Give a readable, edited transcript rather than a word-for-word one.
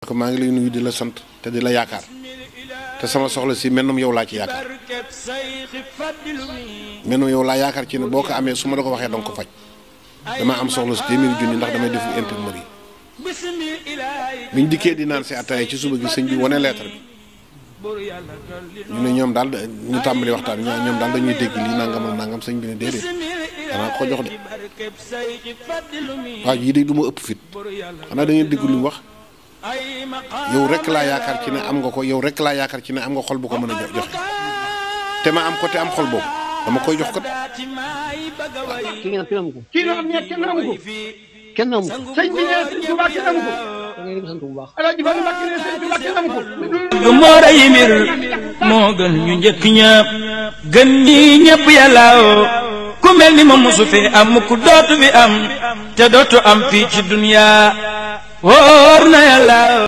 ko maa ngi lay nuyu di la sant te di la yaakaar te sama soxla si mennum yow laa ci yaakaar mennum yow laa yaakaar ci ne boo ko amee su ma la ko waxee danga ko faj dama am soxla si téeméeri junni ndax damay defu infirmerie biñ dikkee di naan si ataaya ci suba gi sëñ bi wane lettre bi ñu ne ñoom daal ñu tàmbali waxtaan ñoom daal dañuy dégg lii nangam ak nangam sëñ bi ne déedéet danaa ko jox de waaw yii de du ma ëpp fit xanaa da ngeen dégg lu mu wax yow rek laa yaakaar ci ne am nga ko yow rek laa yaakaar ci ne am nga xol bu ko mën a joxe te ma am ko te am xol boobu dama koy jox ko. ki ngeen kenn amu ko. kii nga xam ne kenn amu ko. kenn amu ko. sëñ bi nee sëñ Tuubaa kenn amu ko. da ngay sant bu baax. Alaaji Fallu Mbàkke nee sëñ Tuubaa kenn amu ko. du moora yi mbir moo gën ñu njëkk ñëpp gën ñi ñëpp yàlla ku mel ni ma musu fi am ku dootu fi am te dootu am fii ci dunya wóor na yàlla